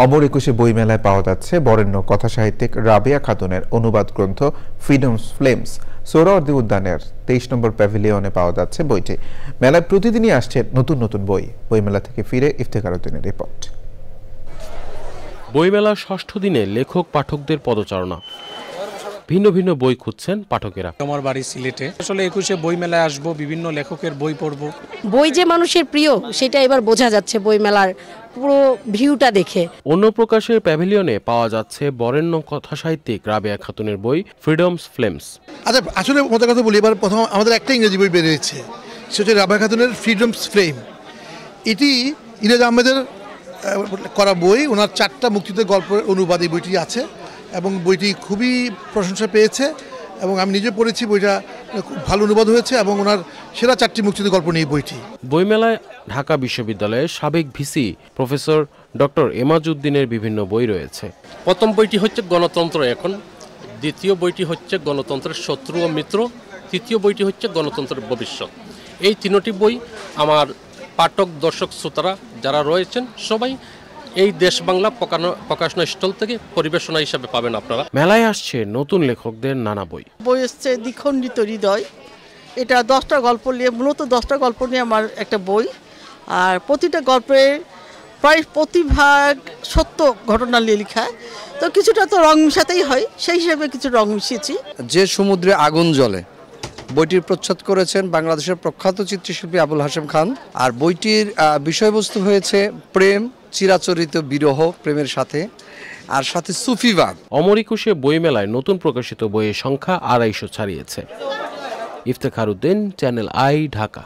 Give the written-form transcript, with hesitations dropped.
অমর একুশে বইমেলায় পাওয়া যাচ্ছে বরেণ্য কথাসাহিত্যিক রাবেয়া খাতুনের অনুবাদ গ্রন্থ ফ্রিডমস ফ্লেমস। সোহরাওয়ার্দী উদ্যানের 23 নম্বর প্যাভিলিয়নে পাওয়া যাচ্ছে বইটি। মেলায় প্রতিদিনই আসছে নতুন নতুন বই। বইমেলা থেকে ফিরে ইফতেখার উদ্দিনের রিপোর্ট। বইমেলার ষষ্ঠ দিনে লেখক পাঠকদের পদচারণা। ভিন্ন ভিন্ন বই খুঁজছেন পাঠকেরা। আমার বাড়ি সিলেটে, আসলে একুশে বইমেলায় আসবো, বিভিন্ন লেখকের বই পড়বো। বই যে মানুষের প্রিয় সেটা এবার বোঝা যাচ্ছে বইমেলার পুরো ভিউটা দেখে। অন্য প্রকাশের প্যাভিলিয়নে পাওয়া যাচ্ছে বরেণ্য কথাসাহিত্যিক রাবেয়া খাতুনের বই ফ্রিডমস ফ্লেমস। আচ্ছা, আসলে মজার কথা বলি, এবার প্রথম আমাদের একটা ইংরেজি বই বেরিয়েছে, সেটা হচ্ছে রাবেয়া খাতুনের ফ্রিডমস ফ্লেম। এটি ইরাজ আহমেদের করা বই, ওনার 4টা মুক্তিযুদ্ধের গল্পের অনুবাদ এই বইটি আছে এবং বইটি খুবই প্রশংসা পেয়েছে এবং আমি নিজে পড়েছি, বইটা খুব ভালো অনুবাদ হয়েছে এবং ওনার সেরা 4টি মুক্তিযুদ্ধের গল্প নিয়ে বইটি। বইমেলায় ঢাকা বিশ্ববিদ্যালয়ের সাবেক ভিসি প্রফেসর ডক্টর এমাজউদ্দিনের বিভিন্ন বই রয়েছে। প্রথম বইটি হচ্ছে গণতন্ত্র এখন, দ্বিতীয় বইটি হচ্ছে গণতন্ত্রের শত্রু ও মিত্র, তৃতীয় বইটি হচ্ছে গণতন্ত্রের ভবিষ্যৎ। এই 3টি বই আমার পাঠক দর্শক শ্রোতারা যারা রয়েছেন সবাই এই দেশ বাংলা প্রকাশনা স্টল থেকে পরিবেশনা হিসাবে পাবেন আপনারা। মেলায় আসছে নতুন লেখকদের নানা বই। বই এসছে দ্বিখণ্ডিত হৃদয়, এটা 10টা গল্প নিয়ে, মূলত 10টা গল্প নিয়ে আমার একটা বই। আর প্রতিটা গল্পের প্রায় প্রতিভাগ সত্য ঘটনা নিয়ে লেখা, তো কিছুটা তো রং মিশাতেই হয়, সেই হিসেবে কিছু রং মিশিয়েছি। যে সমুদ্রে আগুন জ্বলে বইটির প্রচ্ছদ করেছেন বাংলাদেশের প্রখ্যাত চিত্রশিল্পী আবুল হাশেম খান। আর বইটির বিষয়বস্তু হয়েছে প্রেম, চিরাচরিত বিরহ প্রেমের সাথে, আর সাথে সুফিবাদ। অমর একুশে বইমেলায় নতুন প্রকাশিত বইয়ের সংখ্যা 250 ছাড়িয়েছে। Iftekhar Uddin, Channel I, Dhaka.